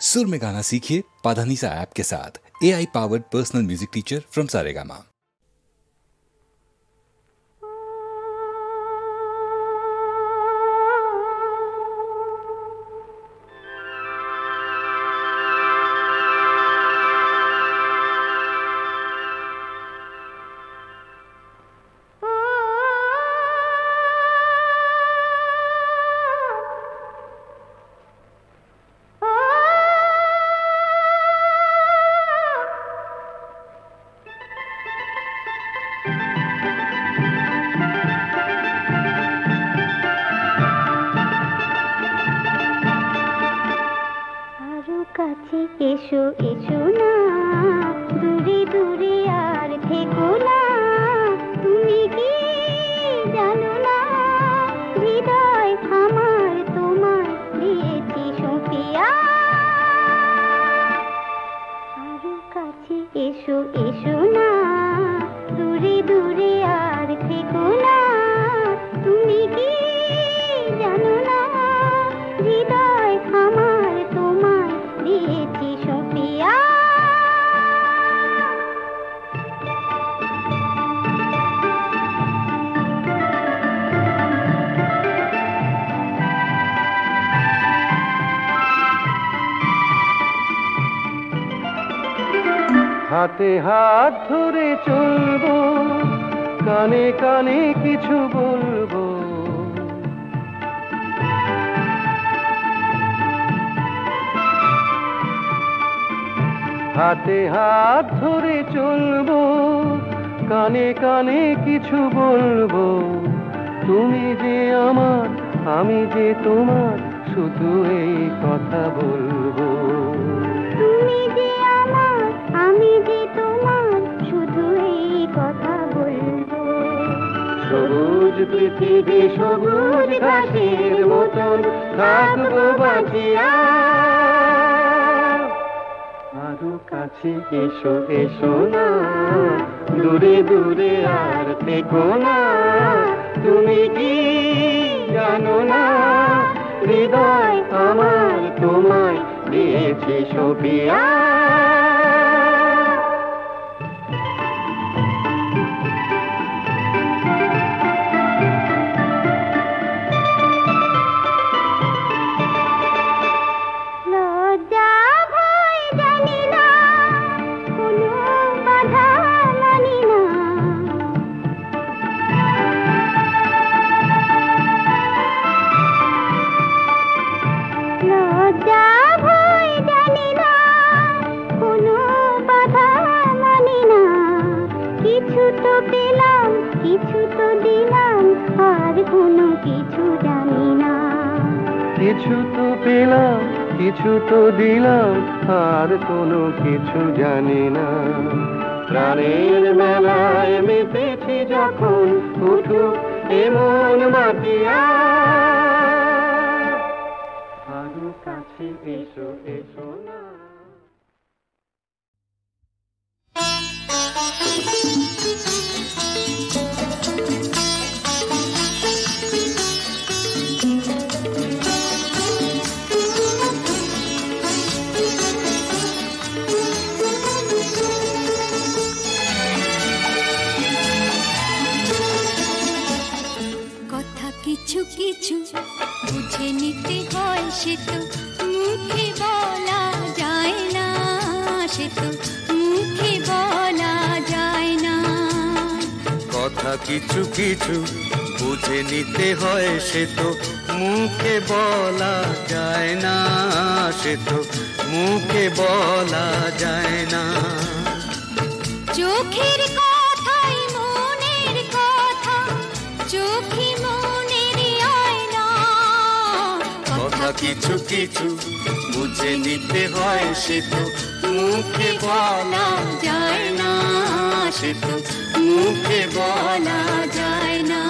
सुर में गाना सीखिए पाधानीसा ऐप के साथ। AI powered personal music teacher from Saregama. এসো এসো না দূরে দূরে আর থেকো না, তুমি কি জানো না হৃদয় আমার তোমায় দিয়েছি সঁপিয়া। আরো কাছে এসো এসো না দূরে দূরে আর থেকো না, তুমি কি জানো না হৃদয় আমার তোমায় দিয়েছি সঁপিয়া। হাতে হাত ধরে চলবো, কানে কানে কিছু বলবো, হাতে হাত ধরে চলবো, কানে কানে কিছু বলবো। তুমি যে আমার, আমি যে তোমার, শুধু এই কথা বলবো। তুমি যে আমার, আমি যে তোমার, শুধু এই কথা বলবো। সবুজ পৃথিবী সবুজ ঘাসের মতন থাকবো বাঁচিয়া। আরো কাছে এসো এসো না দূরে দূরে আর থেকো না, তুমি কি জানো না হৃদয় আমার তোমায় দিয়েছি সঁপিয়া। কিছু তো দিলাম আর কোনো কিছু জানি না, কিছু তো পেলাম কিছু তো দিলাম আর কোনো কিছু জানি না। প্রাণের মেলায় মেতেছি যখন উঠুক এমন মাতিয়া। আরো কাছে এসো এসো না। কিছু কিছু বুঝে নিতে হয়, সে তো মুখে বলা যায় না, সে তো মুখে বলা যায় না। কথা কিছু কিছু বুঝে নিতে হয়, সে তো মুখে বলা যায় না, সে তো মুখে বলা যায় না। চোখের কথাই মনের কথা, চোখে কথা কিছু কিছু বুঝে নিতে হয়, সে তো মুখে বলা যায় না, সে তো মুখে বলা যায় না।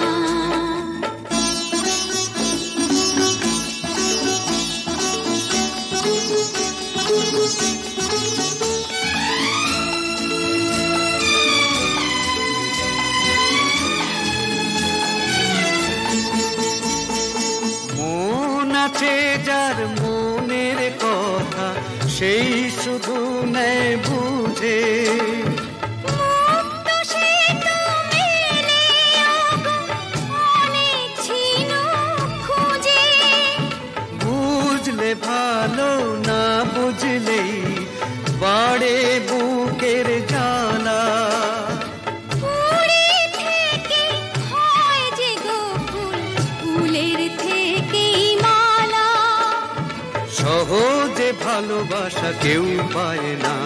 মন আছে যার মনের কথা সেই শুধু নেয় বুঝে। মুক্ত সে তো মেলে অনেক ছিল খুঁজে। বুঝলে ভালো, না বুঝলেই বাড়ে বুকের জ্বালা। ফুলের থেকে হয় যে গোকুল, ফুলের থেকেই মালা। সহজে ভালোবাসা কেউ পায় না,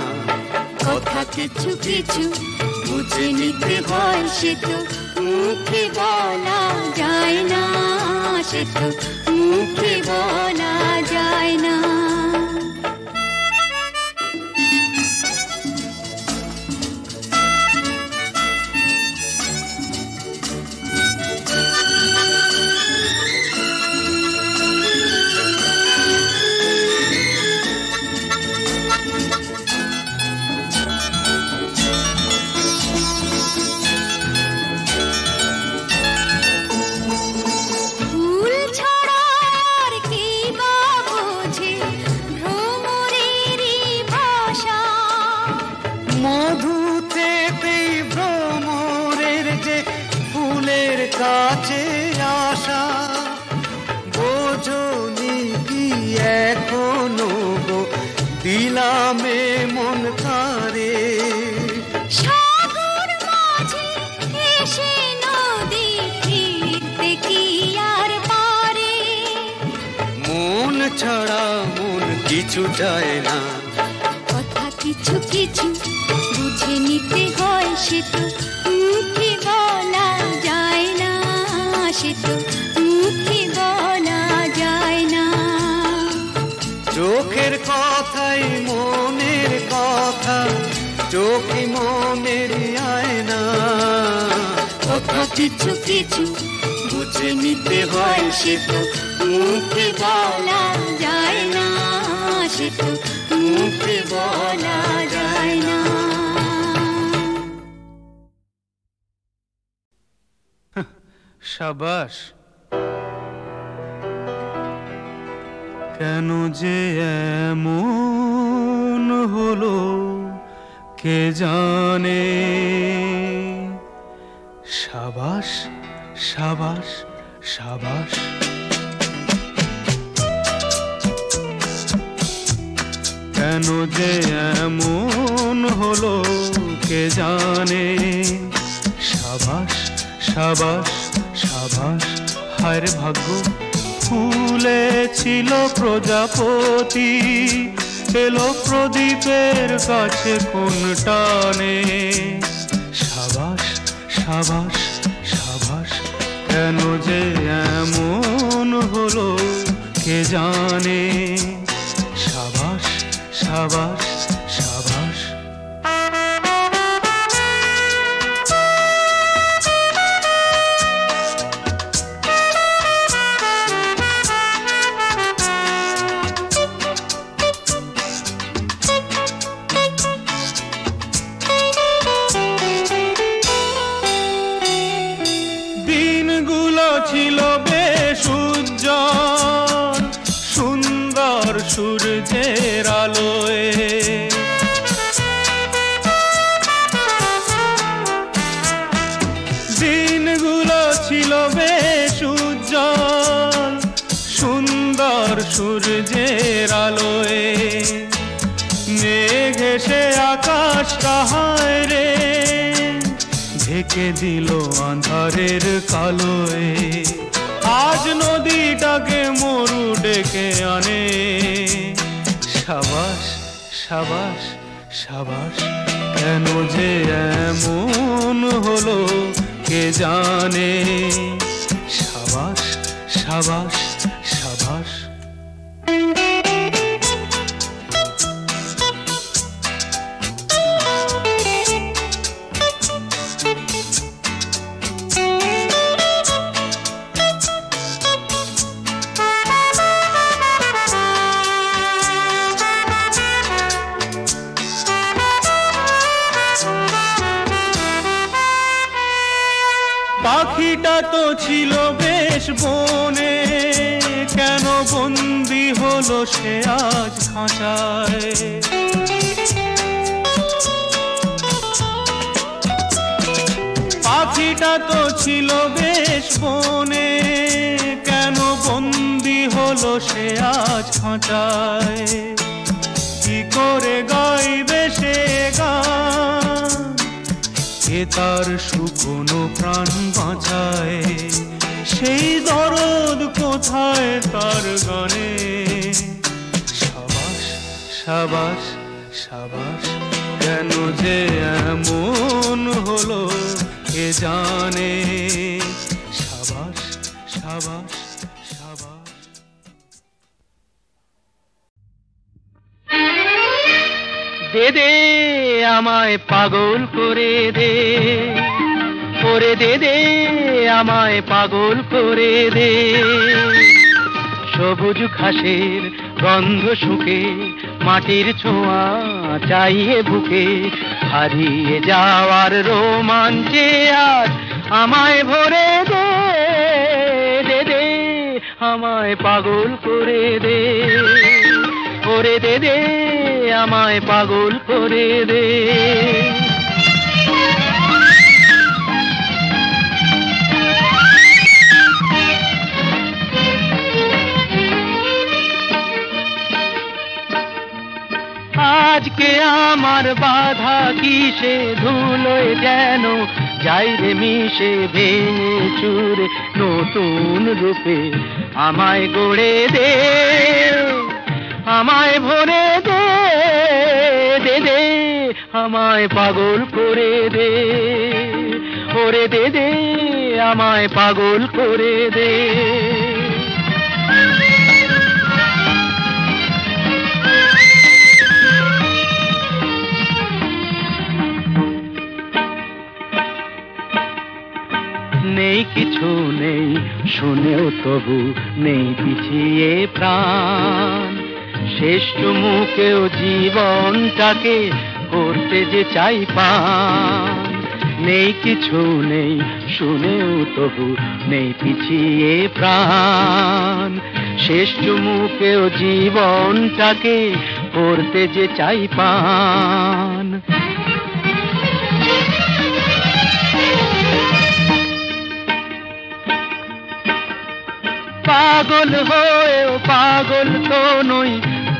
কথা কিছু কিছু বুঝে নিতে হয়, সে তো মুখে বলা যায় না, সে তো মুখে বলা যায় না। ফুল ছাড়া আর কি বা বোঝে ভ্রমরেরই ভাষা। মধুতেই ভ্রমরের যে ফুলের কাছে আসা। বোঝনি কি এখনো গো দিলামে মন কারে। সাগর মাঝে এসে নদী ফিরতে কি আর পারে। মন ছাড়া মন কিছু যায় না, কথা কিছু কিছু বুঝে নিতে হয়, সে তো মুখে বলা যায় না, সে তো মুখে বলা যায় না। চোখের কথাই মনের কথা, চোখে মনের আয়না। কথা কিছু কিছু বুঝে নিতে হয়, সে তো মুখে বলা যায় না, সে তো মুখে বলা যায় না। সাবাস। কেন যে এমন হলো কে জানে। সাবাস সাবাস সাবাস। কেন যে এমন হলো কে জানে। সাবাস সাবাস সাবাস। হায় রে ভাগ্য, ফুলে ছিল প্রজাপতি, এলো প্রদীপের কাছে কোন টানে। সাবাস সাবাস সাবাস। কেন যে এমন হলো কে জানে। সাবাস সাবাস সাবাস। দিনগুলো ছিল বেশ উজ্জ্বল, সুন্দর সূর্যের আলোয়। দিনগুলো ছিল বেশ উজ্জ্বল, সুন্দর সূর্যের আলোয়। মেঘ এসে আকাশটা হায় রে ঢেকে দিল আঁধারের কালোয়। আজ নদীটাকে মরু ডেকে আনে। সাবাস সাবাস সাবাস। কেন যে এমন হলো কে জানে। সাবাস সাবাস সাবাস। পাখিটা তো ছিল বেশ বনে, কেন বন্দি হলো সে আজ খাঁচায়। পাখিটা তো ছিল বেশ বনে, কেন বন্দি হলো সে আজ খাঁচায়। কি করে গাইবে সে গান, কে তার শুকনো প্রাণ বাঁচায়। সেই দরদ কোথায় তার গানে। সাবাস সাবাস সাবাস, কেন যে এমন হলো কে জানে। সাবাস সাবাস সাবাস। দে দে আমায় পাগল করে দে, করে দে দে আমায় পাগল করে দে। সবুজ ঘাসের গন্ধ শুকে, মাটির ছোঁয়া চাইয়ে বুকে, হারিয়ে যাওয়ার রোমাঞ্চে আজ আমায় ভরে দে। দে দে আমায় পাগল করে দে, করে দে দে আমায় পাগল করে দে। আজকে আমার বাধা কিসে, ধুলোয় যেন যাই রে মিশে, ভেঙে চুরে নতুন রূপে আমায় গড়ে দে। আমায় ভরে দে, দে দে আমায় পাগল করে দে, করে দে দে আমায় পাগল করে দে। নেই কিছু নেই শুনেও তবু নেই পিছিয়ে প্রাণ, শেষ চুমুকেও জীবনটাকে করতে যে চাই পান। নেই কিছু নেই শুনেও তবু নেই পিছিয়ে প্রাণ, শেষ চুমুকেও জীবনটাকে করতে যে চাই পান। পাগল হয়েও পাগল তো নই,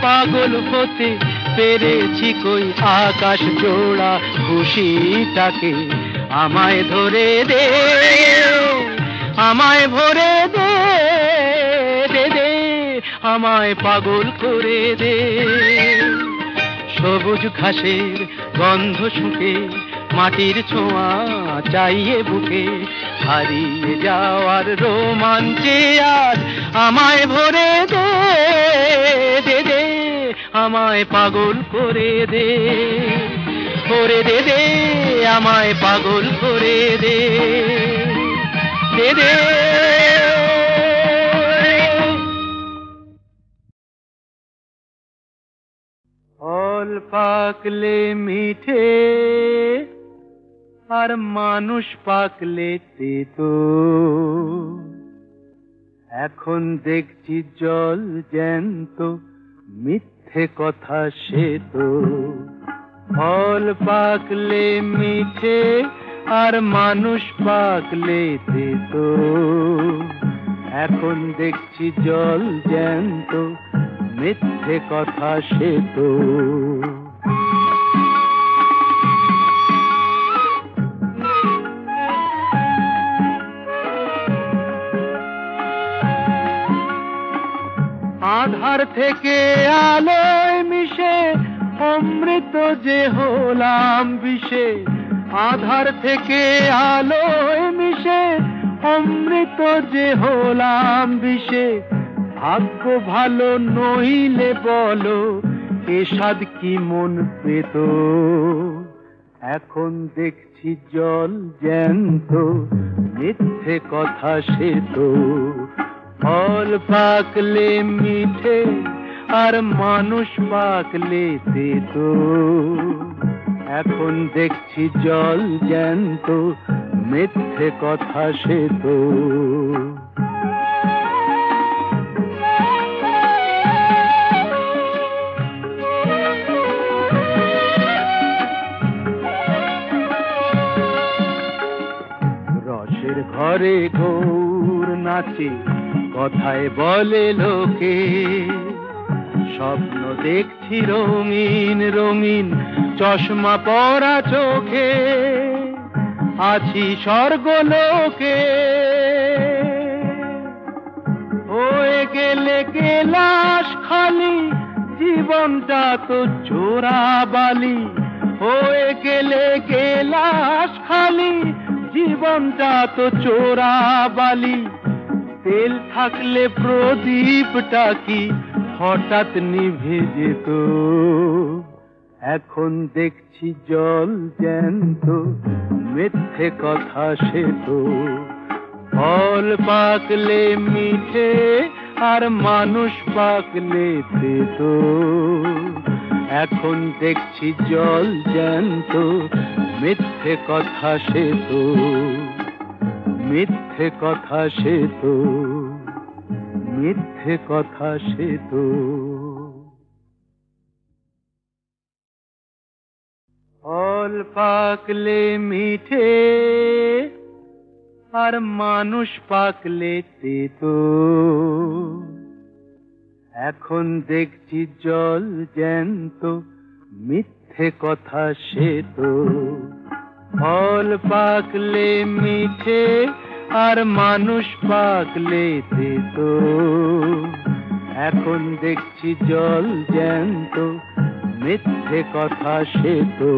পাগল হতে পেরেছি কই। আকাশ জোড়া খুশিটাকে আমায় ধরে দে, আমায় ভরে দে। দে দে আমায় পাগল করে দে। সবুজ ঘাসের গন্ধ শুকে, মাটির ছোঁয়া চাইয়ে বুকে, হারিয়ে যাওয়ার রোমাঞ্চে আজ আমায় ভরে দে। দে দে আমায় পাগল করে দে, করে দে দে আমায় পাগল করে দে। দে দে ফল পাকলে মিঠে, আর মানুষ পাকলে তেতো। এখন দেখছি জল জ্যান্ত, মিথ্যে কথা সে তো। ফল পাকলে মিঠে, আর মানুষ পাকলে তেতো। এখন দেখছি জল জ্যান্ত, মিথ্যে কথা সে তো। আধার থেকে আলোয় মিশে, অমৃত যে হলাম বিষে। আধার থেকে আলোয় মিশে, অমৃত যে হলাম বিষে। ভাগ্য ভালো নইলে বলো, এ স্বাদ কি মন পেত। এখন দেখছি জল জ্যান্ত, মিথ্যে কথা সে তো। ফল পাকলে মিঠে, আর মানুষ পাকলে তেতো। এখন দেখছি জল জ্যান্ত, মিথ্যে কথা সে তো। রসের ঘরে গৌর নাচে, কথায় বলে লোকে, স্বপ্ন দেখছি রঙিন রঙিন চশমা পরা চোখে, আছি স্বর্গলোকে। হয়ে গেলে গেলাস খালি, জীবনটা তো চোরা বালি। হয়ে গেলে গেলাস খালি, জীবনটা তো চোরা বালি। তেল থাকলে প্রদীপটা কি হঠাৎ নিভে যেত, এখন দেখছি জল জ্যান্ত, মিথ্যে কথা সে তো। ফল পাকলে মিঠে, আর মানুষ পাকলে তেতো, এখন দেখছি জল জ্যান্ত, মিথ্যে কথা সে তো, মিথ্যে কথা সে তো, মিথ্যে কথা সে তো। ফল পাকলে মিঠে, আর মানুষ পাকলে তেতো, এখন দেখছি জল জ্যান্ত, মিথ্যে কথা সে তো। ফল পাকলে মিঠে, আর মানুষ পাকলে তেতো, এখন দেখছি জল জ্যান্ত, মিথ্যে কথা সে তো।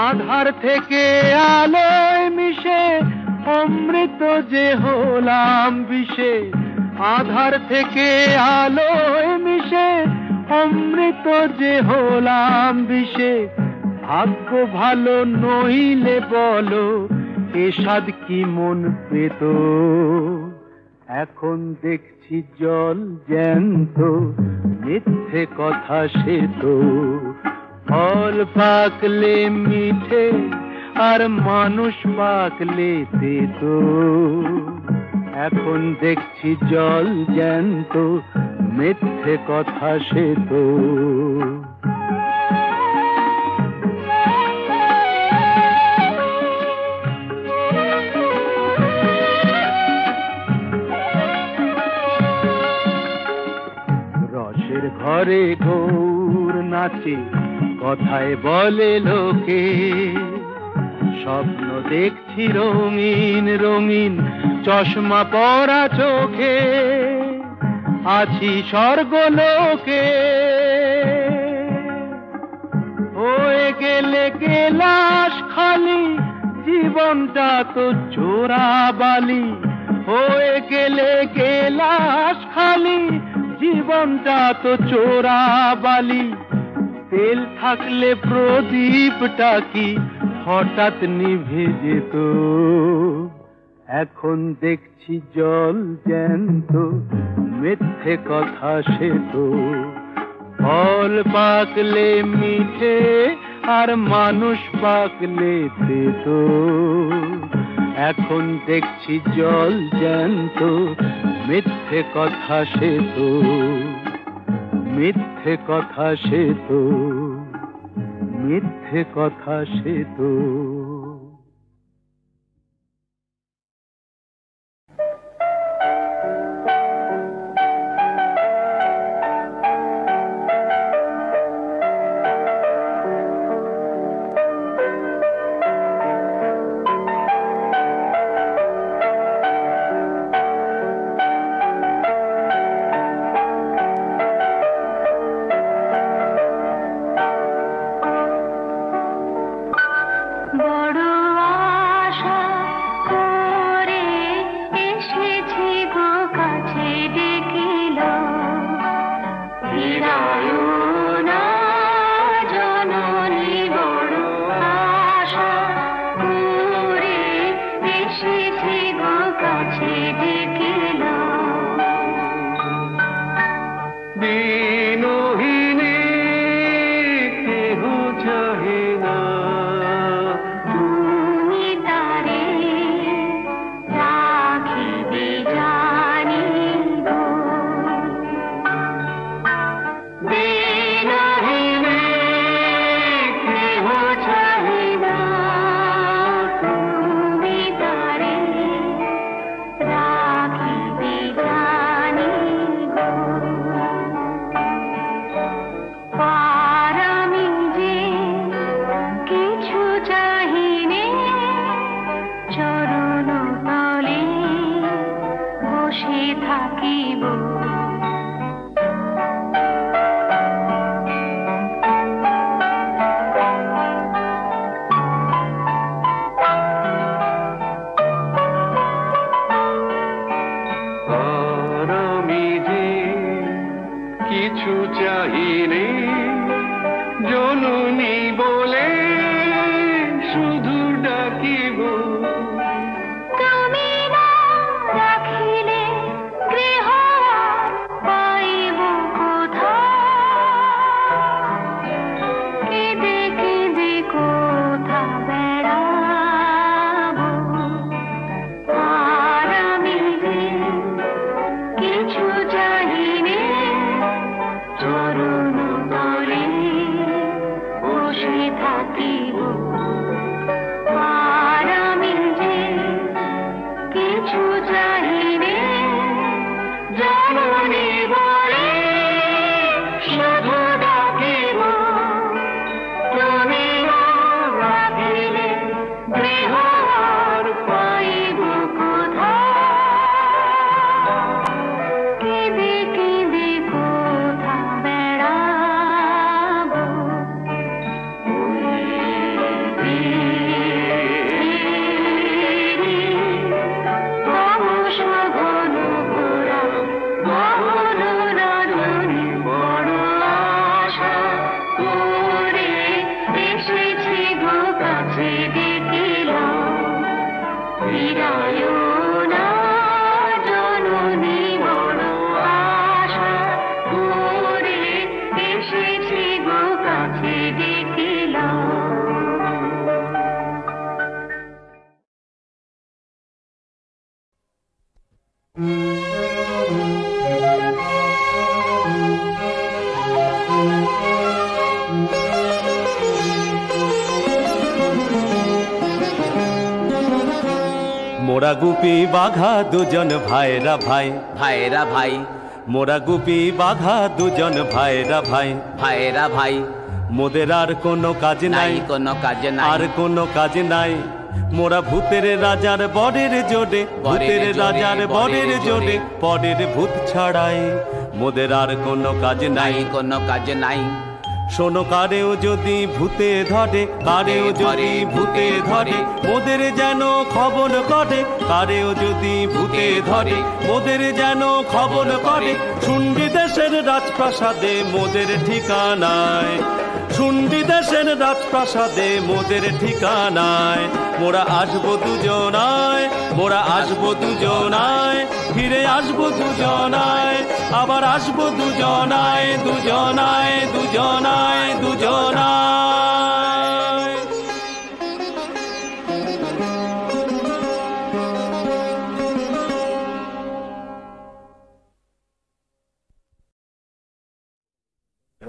আধার থেকে আলোয় মিশে, অমৃত যে হলাম বিষে। আধার থেকে আলোয় মিশে, অমৃত যে হলাম বিষে। ভাগ্য ভালো নইলে বলো, এ স্বাদ কি মন পেত, এখন দেখছি জল জ্যান্ত, মিথ্যে কথা সে তো। ফল পাকলে মিঠে, আর মানুষ পাকলে তেতো, এখন দেখছি জল জ্যান্ত, মিথ্যে কথা সে তো। রসের ঘরে গৌর নাচে, কথায় বলে লোকে, স্বপ্ন দেখছি রঙিন রঙিন চশমা পরা চোখে, আছি স্বর্গলোকে। হয়ে গেলে গেলাস খালি, জীবনটা তো চোরা বালি। হয়ে গেলে গেলাস খালি, জীবনটা তো চোরা বালি। তেল থাকলে প্রদীপটা কি হঠাৎ নিভে যেত, এখন দেখছি জল জ্যান্ত, মিথ্যে কথা সে তো। ফল পাকলে মিঠে, আর মানুষ পাকলে তেতো, এখন দেখছি জল জ্যান্ত, মিথ্যে কথা সে তো, মিথ্যে কথা সে তো, মিথ্যে কথা সে তো। ডাকিব তুমি না রাখিলে গৃহ পাইব কোথায় কেঁদে কেঁদে কোথা বেড়াবো আর আমি যে কিছু চাহিনে চরণ তলে বসে থাকিব আর আমি যে কিছু চাহিনে জননী বলে শুধু ডাকিব তুমি না রাখিলে গৃহ আর পাইব কোথায় কেঁদে কেঁদে কোথা বেড়াবো তমস ঘন ঘোরা মোহন রাধুনি বড় আশা করে এসেছি গো কাছে দেখিলাম ফিরায় না জননী বড় আশা করে এসেছি গো কাছে দেখিলাম মোরা গুপি বাঘা দুজন ভাইরা ভাই, ভাইরা ভাই, মোরা গুপি বাঘা দুজন ভাইরা ভাই, ভাইরা ভাই, মোদের আর কোনো কাজ নাই, নাই কোনো কাজ নাই, আর কোনো কাজ নাই। মোরা ভূতের রাজার বরের জোরে, ভূতের রাজার বরের জোরে, পরের ভূত ছাড়াই মোদের আর কোনো কাজ নাই, নাই কোনো কাজ নাই। শোনো কারেও যদি ভূতে ধরে, কারেও যদি ভূতে ধরে, মোদের যেন খবর করে, কারেও যদি ভূতে ধরে, মোদের যেন খবর করে। শুন্ডি দেশের রাজপ্রাসাদে মোদের ঠিকানায়, শুন্ডি দেশের রাজপ্রাসাদে মোদের ঠিকানায়। মোরা আসবো দুজনায়, মোরা আসবো দুজনায়, ফিরে আসবো দুজনায়, আবার আসবো দুজনায়, দুজনায়, দুজনায়, দুজনায়।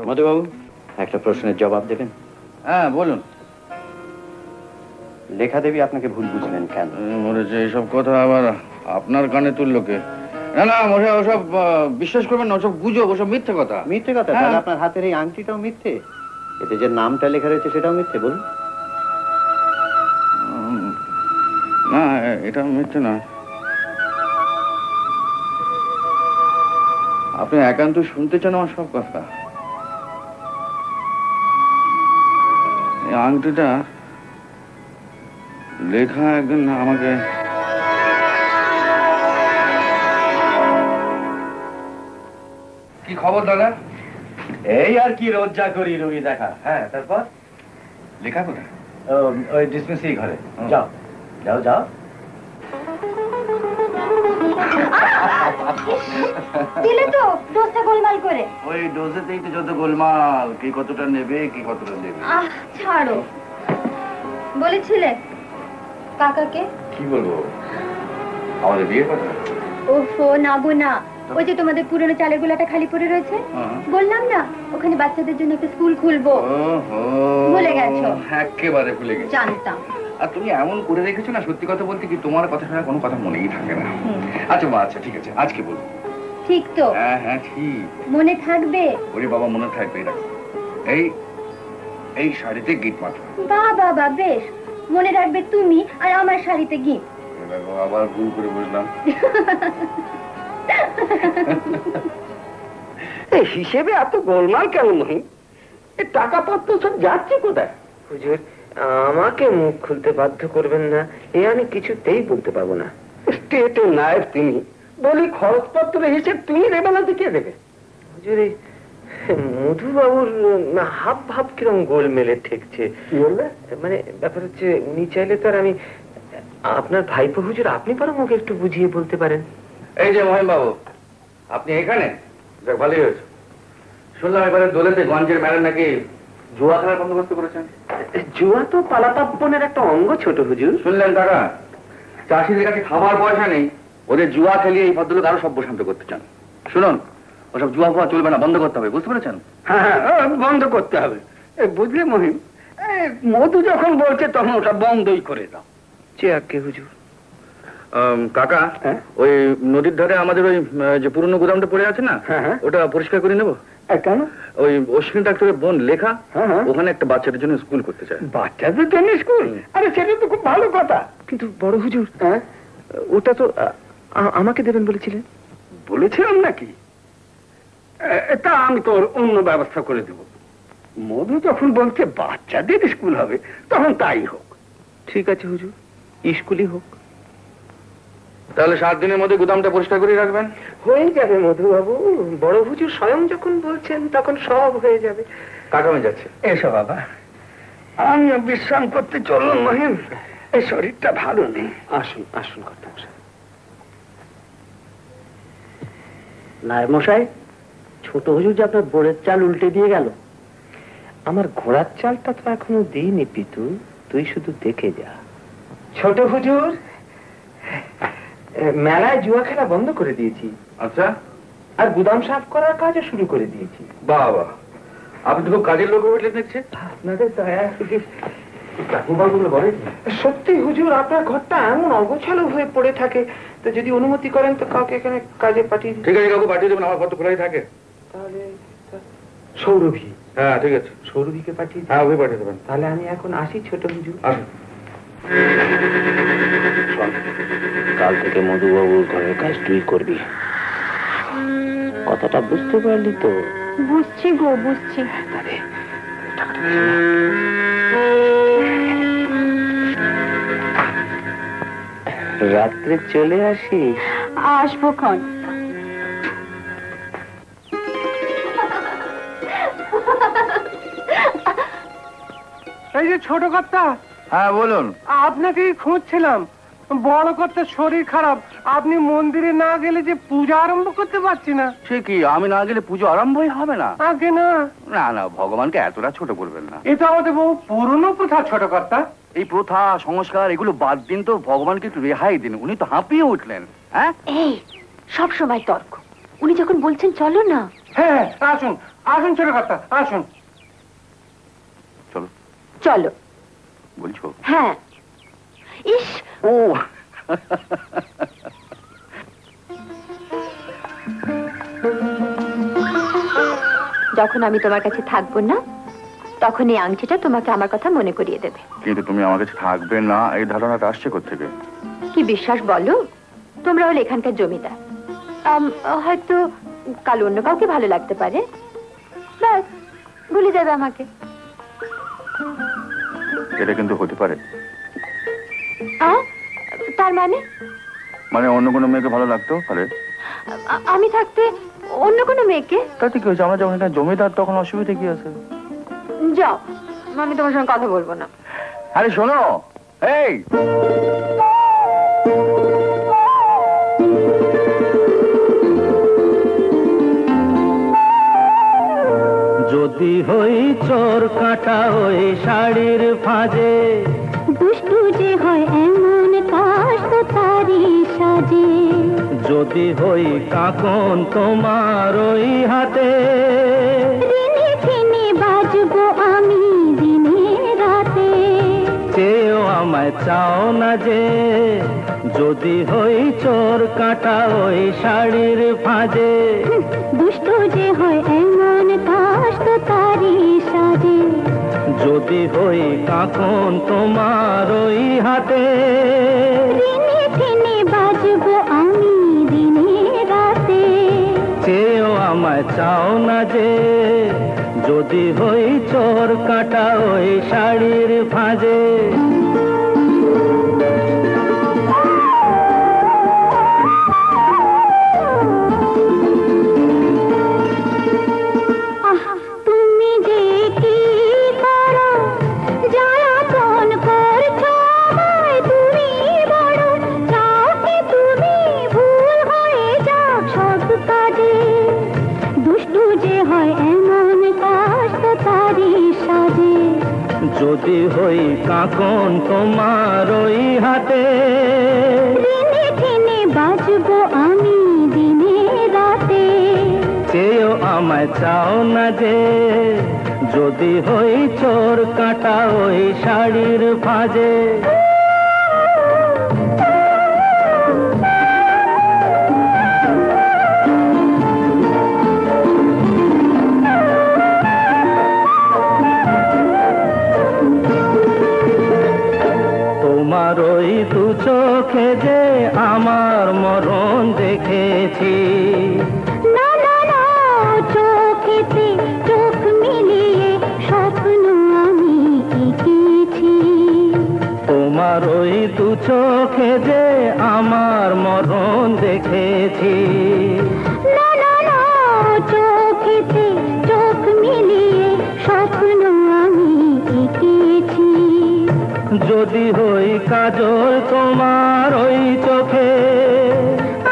মধুবাবু, একটা প্রশ্নের জবাব দেবেন? হ্যাঁ বলুন। লেখা দেবী আপনাকে ভুল বুঝলেন কেন? মরেছে এইসব কথা আবার আপনার কানে তুললো কে? না না মরে ওসব বিশ্বাস করবেন না, ওসব গুজব, ওসব মিথ্যে কথা। মিথ্যে কথা? তাহলে আপনার হাতের এই আংটিটাও মিথ্যে, এতে যে নামটা লেখা রয়েছে সেটাও মিথ্যে। বলুন। না এটা মিথ্যে না। আপনি একান্ত শুনতে চান আমার সব কথা। এই আংটিটা লেখা একদিন আমাকে কি খবর দাদা? এই আর কি রোজ যা করি রুগী দেখা। হ্যাঁ তারপর লেখা কোথায়? ওই ডিসমিসি ঘরে। যাও যাও যাও। দিলে তো ডোজটা গোলমাল করে। ওই ডোজেতেই তো যত গোলমাল, কি কতটা নেবে কি কতটা দেবে। ছাড়ো। বলেছিলে কাকাকে? কি বলবো, আমাদের বিয়ের কথা? ওফো নাবো না, ওই যে তোমাদের পুরনো চালের গোলাটা খালি পড়ে রয়েছে, বললাম না ওখানে বাচ্চাদের জন্য একটা স্কুল খুলবো। ভুলে গেছো? একেবারে ভুলে গেছি। জানতাম। আর তুমি এমন করে রেখেছো না, সত্যি কথা বলতে কি তোমার কথা ছাড়া কোনো কথা মনেই থাকে না। আচ্ছা মা, আচ্ছা ঠিক আছে, আজকে বলবো। ঠিক তো? হ্যাঁ হ্যাঁ ঠিক। মনে থাকবে? ওরে বাবা মনে থাকবে। এই এই শাড়িতে গিট মাত্র। বাহ বাবা, বেশ মনে রাখবে তুমি, আর আমার শাড়িতে গিট। আবার ভুল করে বুঝলাম। হিসেবে এত গোলমাল কেন মহি? টাকা পত্র সব যাচ্ছে কোথায়? হুজুর, আমাকে মুখ খুলতে বাধ্য করবেন না, এ আমি কিছুতেই বলতে পারবো না। স্টেটের নায়ক তিনি, বলি খরচপত্র হিসেবে তুমি দেবে না তো কে দেবে? হুজুর মধুবাবুর হাব ভাব কিরম গোল মেলে ঠেকছে। কি বললে? মানে ব্যাপার হচ্ছে উনি চাইলে তো আর আমি আপনার ভাইপো হুজুর, আপনি বরং ওকে একটু বুঝিয়ে বলতে পারেন। এই যে মহিম বাবু, আপনি এখানে? যাক, ভালোই হয়েছে। শুনলাম এবারে দোলেতে গঞ্জের মেলার নাকি জুয়া খেলার বন্দোবস্ত করেছেন। জুয়া তো পালাতাপনের একটা অঙ্গ ছোট হুজুর। শুনলেন কাকা, চাষিদের কাছে খাবার পয়সা নেই, ওদের জুয়া খেলিয়ে এই ভদ্রলোক আরো সভ্য শান্ত করতে চান। শুনুন, ওসব জুয়া ফুয়া চলবে না, বন্ধ করতে হবে, বুঝতে পেরেছেন? হ্যাঁ, বন্ধ করতে হবে। বুঝলে মহিম, মধু যখন বলছে তখন ওটা বন্ধই করে দাও। চেয়ারকে হুজুর। কাকা, ওই নদীর ধারে আমাদের ওই যে পুরনো গুদামটা পড়ে আছে না, ওটা পরিষ্কার করে নেবো। কেন? ওই অশ্বিনী ডাক্তারের বোন লেখা ওখানে একটা বাচ্চাদের জন্য স্কুল করতে চায়। বাচ্চাদের জন্য স্কুল? আরে সেটা তো খুব ভালো কথা। কিন্তু বড় হুজুর, ওটা তো আমাকে দেবেন বলেছিলেন। বলেছিলাম নাকি? তা আমি তোর অন্য ব্যবস্থা করে দেব। মধু যখন বলছে বাচ্চাদের স্কুল হবে, তখন তাই হোক। ঠিক আছে হুজুর, স্কুলই হোক। তাহলে 7 দিনের মধ্যে গুদামটা পরিষ্কার করে রাখবেন। হয়ে যাবে মধুবাবু, বড় হুজুর স্বয়ং যখন বলছেন তখন সব হয়ে যাবে। কাকামে যাচ্ছে। এসো বাবা, আমিও বিশ্রাম করতে চলুন মহিম, এই শরীরটা ভালো নেই। আসুন আসুন কথা। নায়েব মশাই, ছোট হুজুর যে আপনার বোরের চাল উল্টে দিয়ে গেল। আমার ঘোড়ার চালটা তো এখনো দিইনি পিতু, তুই শুধু দেখে যা। ছোট হুজুর, মেলায় জুয়া খেলা বন্ধ করে দিয়েছি। আচ্ছা, আর গুদাম সাফ করার কাজও শুরু করে দিয়েছি। বাবা, আপনি তো খুব কাজের লোক হয়ে উঠলেন দেখছি। আপনাদের দয়া সত্যি হুজুর, আপনার ঘরটা এমন অগোছালো হয়ে পড়ে থাকে, তো যদি অনুমতি করেন তো কাউকে এখানে কাজে পাঠিয়ে। ঠিক আছে, কাউকে পাঠিয়ে দেবেন, আমার ঘর তো খোলাই থাকে। তাহলে সৌরভী? হ্যাঁ ঠিক আছে, সৌরভীকে পাঠিয়ে। হ্যাঁ, ওকে পাঠিয়ে দেবেন। তাহলে আমি এখন আসি ছোট হুজুর। আসুন। কাল থেকে মধুবাবুর ঘরের কাজ তুই করবি, কথাটা বুঝতে পারলি তো? বুঝছি গো, বুঝছি। রাত্রে চলে আসি। আসবো ক্ষণ। এই যে ছোট কর্তা। হ্যাঁ বলুন। আপনাকেই খুঁজছিলাম। বড় কর্তার শরীর খারাপ, আপনি মন্দিরে না গেলে যে পূজা আরম্ভ করতে পারছি না। সে কি, আমি না গেলে পুজো আরম্ভই হবে না? আগে না। না না, ভগবানকে এতটা ছোট করবেন না। এটা আমাদের বহু পুরনো প্রথা ছোট কর্তা। এই প্রথা সংস্কার এগুলো বাদ দিন তো, ভগবানকে একটু রেহাই দিন। উনি তো হাঁপিয়ে উঠলেন। হ্যাঁ, এই সব সময় তর্ক। উনি যখন বলছেন চলো না। হ্যাঁ আসুন, আসুন ছোট কর্তা, আসুন। চলো চলো বলছো? হ্যাঁ। ইস, ও যখন আমি তোমার কাছে থাকবো না, তখন এই আংটিটা তোমাকে আমার কথা মনে করিয়ে দেবে। কিন্তু তুমি আমার কাছে থাকবে না, এই ধারণাটা আসছে কোত্থেকে? কি বিশ্বাস বলো? তোমরা হলে এখানকার জমিদার, হয়তো কাল অন্য কাউকে ভালো লাগতে পারে, ব্যাস ভুলে যাবে আমাকে। এটা কিন্তু হতে পারে। তার মানে? মানে অন্য কোনো মেয়েকে ভালো লাগতেও পারে। আমি থাকতে অন্য কোনো মেয়েকে? তাতে কি হয়েছে, আমরা যখন এখানে জমিদার তখন অসুবিধা কি আছে? যাও, আমি তোমার সঙ্গে কথা বলবো না। আরে শোনো, এই যদি হই চোর কাটা ওই শাড়ির ফাঁজে, দুষ্টু যে হয় এমন কাজ তো তারই সাজে। যদি হই কাকন তোমার ওই হাতে, দিনে দিনে বাজবো আমি দিনে রাতে। চেয়েও আমায় চাও না যে, যদি হই চোর কাটা ওই শাড়ির ফাঁজে। দুষ্টু যে হয় এমন কাজ তো তারই সাজে। যদি হই কাকন তোমার ওই হাতে, দিনে দিনে বাজবো আমি দিনে রাতে। চেয়েও আমায় চাও না যে, যদি হই চোর কাটা ওই শাড়ির ফাঁজে। কাকন তোমার ওই হাতে ঋণে ঋণে বাজবো আমি দিনে রাতে চেয়েও আমায় চাও না যে যদি হই চোর কাটা ওই শাড়ির ভাঁজে তোমার ওই দু চোখে যে আমার মরণ দেখেছি না না না চোখেতে চোখ মিলিয়ে স্বপ্ন আমি এঁকেছি তোমার ওই দু চোখে যে আমার মরণ দেখেছি না না না চোখেতে চোখ মিলিয়ে স্বপ্ন আমি এঁকেছি যদি হই কাজল তোমার ওই চোখে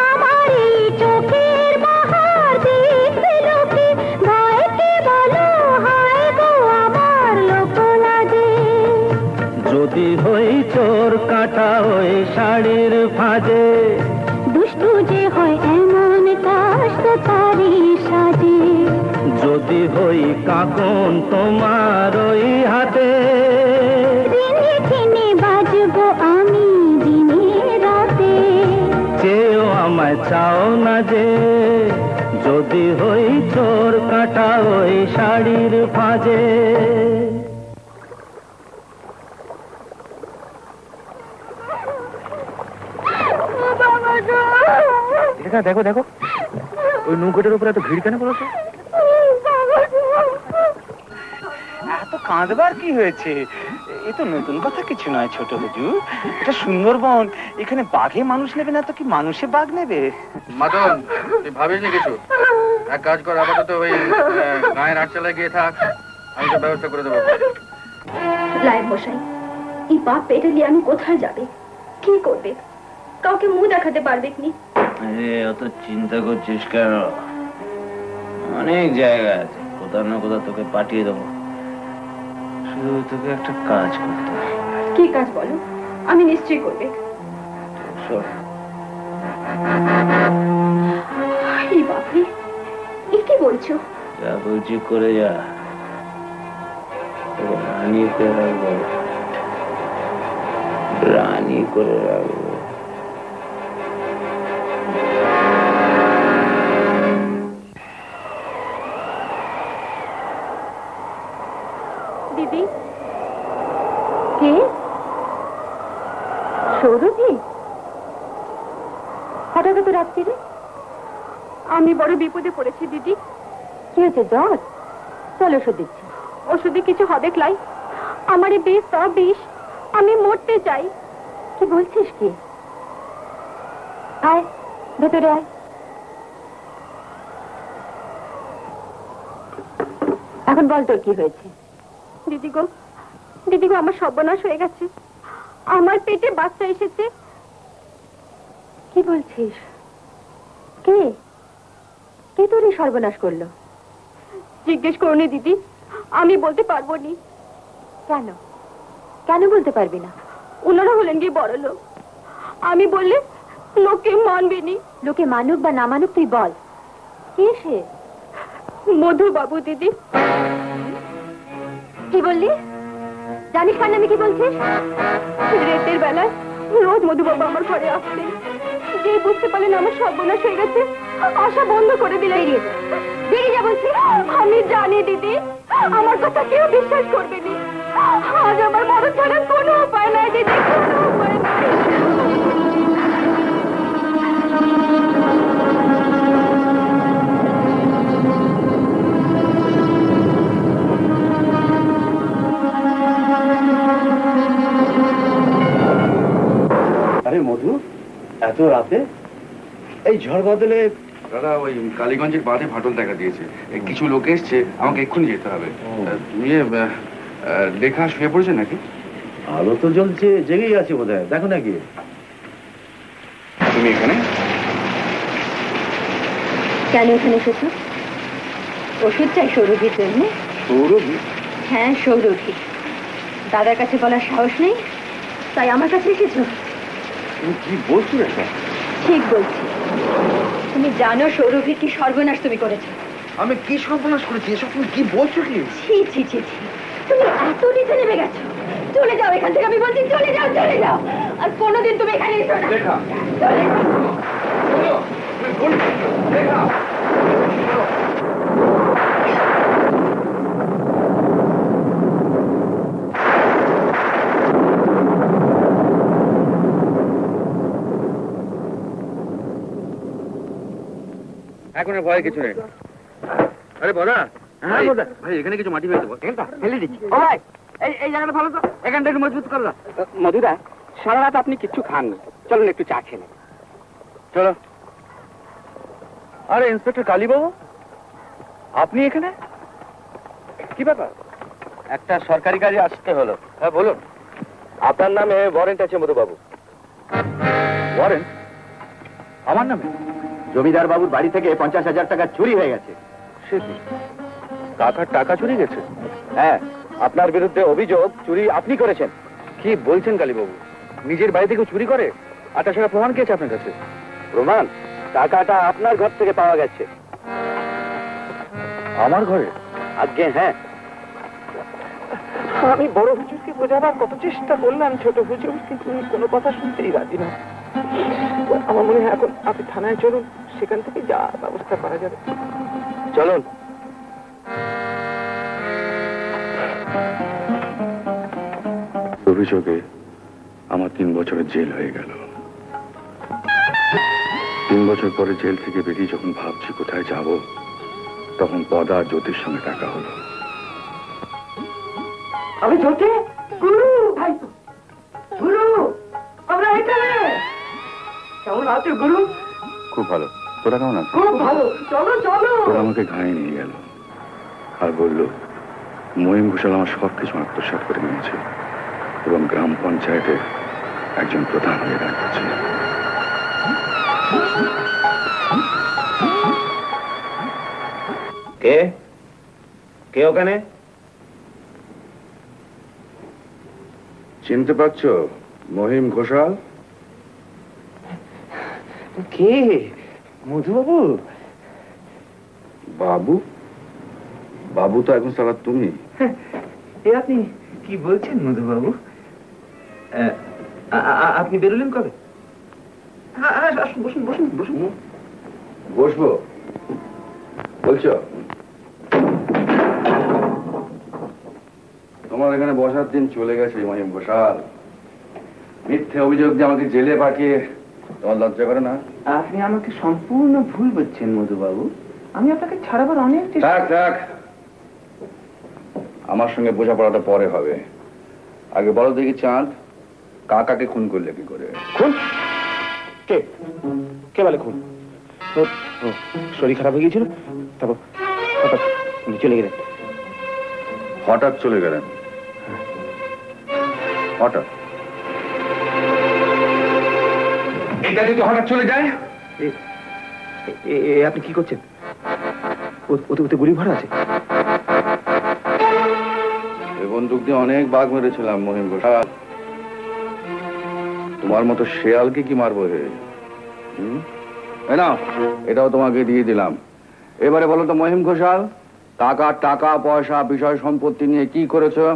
আমার এই চোখের বাহার দেখবে লোকে গায়কে বলো হায় গো আমার লোক লাগে যদি হই চোর কাটা ওই শাড়ির ভাঁজে দুষ্টু যে হয় এমন কাজ তো তারই সাজে যদি হই কাকন তোমার ওই হাতে ঋণে ঋণে বাজবো আমি দিনে রাতে চেয়েও আমায় চাও না যে যদি হই চোর কাটা ওই শাড়ির ভাঁজে দেখো দেখো ওই নৌকোটার উপরে এত ভিড় কেন বলেছে? এত কাঁদবার কি হয়েছে? এ তো নতুন কথা কিছু নয় ছোট হুজুর, এটা সুন্দরবন, এখানে বাঘে মানুষ নেবে না তো কি মানুষে বাঘ নেবে? মাদন, তুই ভাবিসনি কিছু? এক কাজ কর, আপাতত ওই গায়ের আটচালায় গিয়ে থাক, আমি তো ব্যবস্থা করে দেবো। লাইভ মশাই, এই বাপ পেটে নিয়ে আমি কোথায় যাবে, কি করবে, কাউকে মুখ দেখাতে পারবে কি? আরে অত চিন্তা করছিস কেন? অনেক জায়গা আছে, কোথাও না কোথাও তোকে পাঠিয়ে দেবো। শুধু তোকে একটা কাজ করতে হবে। কি কাজ বলো, আমি নিশ্চয়ই করবে। শোন, এই বাপরে, এ কি বলছো? যা বলছি করে যা, তোকে রানী করে রাখবো, রানী করে রাখবো। দিদি কে? সৌরভী? হঠাৎ তো রাত্রিরে? আমি বড় বিপদে পড়েছি দিদি। কি হয়েছে, জ্বর? চল ওষুধ দিচ্ছি। ওষুধে কিছু হবে ক্লাই? আমার এই বেশ সব বিষ, আমি মরতে চাই। কি বলছিস কি? আয় ভেতরে আয়। এখন বল তোর কি হয়েছে? দিদি গো, দিদি গো, আমার সর্বনাশ হয়ে গেছে, আমার পেটে বাচ্চা এসেছে। কি বলছিস? কে কে তোর এই সর্বনাশ করলো? জিজ্ঞেস করুনি দিদি, আমি বলতে পারবো নি। কেন কেন বলতে পারবি না? ওনারা হলেন গিয়ে বড় লোক, আমি বললে লোকে মানবে নি। লোকে মানুক বা না মানুক তুই বল, কে সে? মধু বাবু দিদি। কি বললি? জানিস কার নামে কি বলছিস? রাতের বেলায় রোজ মধুবাবু আমার ঘরে আসতেন, যে বুঝতে পারলেন আমার সর্বনাশ হয়ে গেছে, আশা বন্ধ করে দিলে। বেরিয়ে যা বলছি। আমি জানি দিদি, আমার কথা কেউ বিশ্বাস করবে না। আজ আমার মরণ ছাড়ার কোনো উপায় নাই দিদি, কোনো উপায় নাই। আরে মধু, এত রাতে এই ঝড় বদলে? দাদা, ওই কালীগঞ্জের বাঁধে ফাটল দেখা দিয়েছে, কিছু লোক এসছে, আমাকে এক্ষুনি যেতে হবে। ইয়ে লেখা শুয়ে পড়েছে নাকি? আলো তো জ্বলছে, জেগেই আছে বোধ হয়, দেখো নাকি? তুমি এখানে কেন এখানে এসেছো? ওষুধ চাই সৌরভীর জন্য। সৌরভী? হ্যাঁ, সৌরভী। দাদার কাছে বলার সাহস নেই, তাই আমার কাছে এসেছো? তুমি কি বলছো রেখা? ঠিক বলছি। তুমি জানো সৌরভীর কি সর্বনাশ তুমি করেছো? আমি কি সর্বনাশ করেছি? এসব তুমি কি বলছো কি? ছি ছি ছি ছি, তুমি এত নিচে নেমে গেছো। চলে যাও এখান থেকে, আমি বলছি চলে যাও, চলে যাও। আর কোনোদিন তুমি এখানে এসো না। রেখা, চলে যাও। রেখা, এখন আর ভয় কিছু নেই। আরে বড়া, হ্যাঁ বড়া ভাই এখানে কিছু মাটি ফেলে দেবো। এখানটা ফেলে দিচ্ছি। ও ভাই, এই জায়গাটা ভালো তো, এখানটা একটু মজবুত করো। মধুদা, সারা রাত আপনি কিচ্ছু খাননি, চলুন একটু চা খেয়ে নেন। চলো। আরে ইন্সপেক্টর কালীবাবু, আপনি এখানে? কি ব্যাপার? একটা সরকারি কাজে আসতে হলো। হ্যাঁ বলুন। আপনার নামে ওয়ারেন্ট আছে মধুবাবু। ওয়ারেন্ট? আমার নামে? জমিদার বাবুর বাড়ি থেকে 50,000 টাকা চুরি হয়ে গেছে। সে কি? কাকার টাকা চুরি গেছে? হ্যাঁ, আপনার বিরুদ্ধে অভিযোগ চুরি আপনি করেছেন। কি বলছেন কালীবাবু? নিজের বাড়ি থেকে চুরি করে? আর তাছাড়া প্রমাণ কি আছে আপনার কাছে? প্রমাণ? টাকাটা আপনার ঘর থেকে পাওয়া গেছে। আমার ঘরে? আজ্ঞে হ্যাঁ। আমি বড় হুজুরকে বোঝাবার কত চেষ্টা করলাম ছোট হুজুর, কিন্তু উনি কোনো কথা শুনতেই রাজি না। আমার মনে হয় এখন আপনি থানায় চলুন, সেখান থেকে যা ব্যবস্থা করা যাবে। চলুন। অভিযোগে আমার 3 বছরের জেল হয়ে গেল। 3 বছর পরে জেল থেকে বেরিয়ে যখন ভাবছি কোথায় যাব, তখন পদা আর জ্যোতির সঙ্গে দেখা হলো। আমি জ্যোতি, গুরু ভাই, গুরু আমরা এখানে। কেমন আছো গুরু? খুব ভালো। তোরা কেমন আছিস? খুব ভালো। চলো চলো। তোরা আমাকে ঘায়ে নিয়ে গেল আর বলল মহিম ঘোষাল আমার সবকিছু আত্মসাৎ করে নিয়েছে এবং গ্রাম পঞ্চায়েতে একজন প্রধান হয়ে দাঁড়িয়েছে। কে কে ওখানে? চিনতে পারছো মহিম ঘোষাল? কে? মধুবাবু? বাবু? বাবু তো এখন সারা তুমি। এ আপনি কি বলছেন মধুবাবু? আপনি বেরোলেন কবে? আসুন, বসুন বসুন বসুন। বসবো বলছো? তোমার এখানে বসার দিন চলে গেছে মহিম ঘোষাল। মিথ্যে অভিযোগ দিয়ে আমাকে জেলে পাঠিয়ে তোমার লজ্জা করে না? আপনি আমাকে সম্পূর্ণ ভুল বলছেন মধুবাবু। আমি আপনাকে ছাড়াবার অনেক থাক থাক, আমার সঙ্গে বোঝাপড়াটা পরে হবে। আগে বলো দেখি চাঁদ, কাকাকে খুন করলে কি করে? খুন? কে কে বলে খুন? শরীর খারাপ হয়ে গিয়েছিল, তারপর হঠাৎ উনি চলে গেলেন। হঠাৎ চলে গেলেন? হঠাৎ? এটা যদি হঠাৎ চলে যায়? আপনি কি করছেন? ওতে গুলি ভরা আছে। এই বন্দুক দিয়ে অনেক বাঘ মেরেছিলাম মহিম ঘোষাল। তোমার মতো শেয়ালকে কি মারবো হে? না, এটাও তোমাকে দিয়ে দিলাম। এবারে বলো তো মহিম ঘোষাল, কাকার টাকা পয়সা বিষয় সম্পত্তি নিয়ে কি করেছো?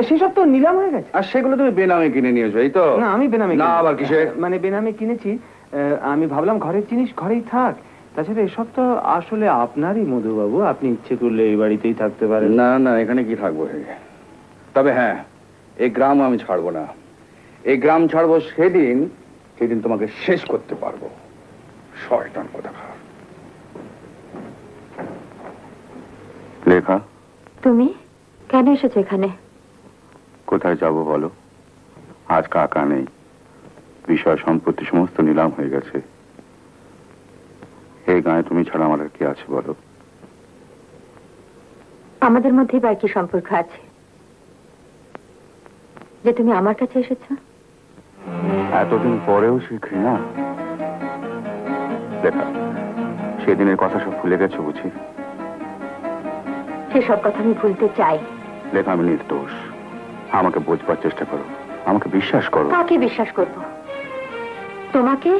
সেসব তো নিলাম হয়ে গেছে। আর সেগুলো তুমি বেনামে কিনে নিয়েছো, এই তো? না, আমি বেনামে না, আবার কিসে? মানে বেনামে কিনেছি। আমি ভাবলাম ঘরের জিনিস ঘরেই থাক। তাছাড়া এসব তো আসলে আপনারই মধুবাবু, আপনি ইচ্ছে করলে এই বাড়িতেই থাকতে পারেন। না না, এখানে কি থাকবো হে? তবে হ্যাঁ, এই গ্রাম আমি ছাড়বো না। এই গ্রাম ছাড়বো সেদিন তোমাকে শেষ করতে পারবো। শয়তান কোথাকার। লেখা, তুমি কেন এসেছো এখানে? কোথায় যাব বলো? আজ কাকা নেই, বিষয় সম্পত্তি সমস্ত নিলাম হয়ে গেছে। এই গায়ে তুমি ছাড়া আমার আর কি আছে বলো? আমাদের মধ্যে বা কি সম্পর্ক আছে যে তুমি আমার কাছে এসেছো? এতদিন পরেও সে ঘৃণা? লেখা, সেদিনের কথা সব ভুলে গেছো বুঝি? সেসব কথা আমি ভুলতে চাই। লেখা, আমি নির্দোষ। আমাকে বোঝবার চেষ্টা করো, আমাকে বিশ্বাস করো। কাকে বিশ্বাস করব? তোমাকে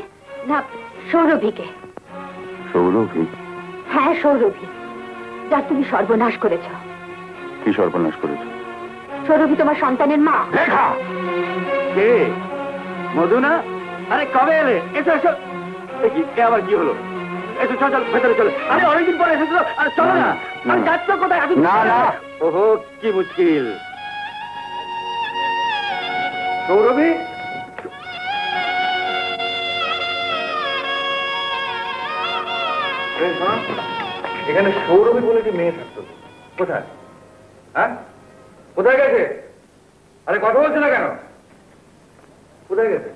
না সৌরভীকে? সৌরভী? হ্যাঁ সৌরভী, যার তুমি সর্বনাশ করেছ। কি সর্বনাশ করেছ? সৌরভী তোমার সন্তানের মা। কে? মধু না? আরে কবে এলে? এসো এসো। কে আবার কি হলো? এসো, চল চল ভেতরে চলো। আরে অনেকদিন পরে এসেছো, আরে চলো না। আরে যাচ্ছ কোথায়? না না, ওহো কি মুশকিল। সৌরভী, এখানে সৌরভী বলে কি মেয়ে থাকতো? কোথায়? হ্যাঁ, কোথায় গেছে? আরে কথা বলছে না কেন? কোথায় গেছে?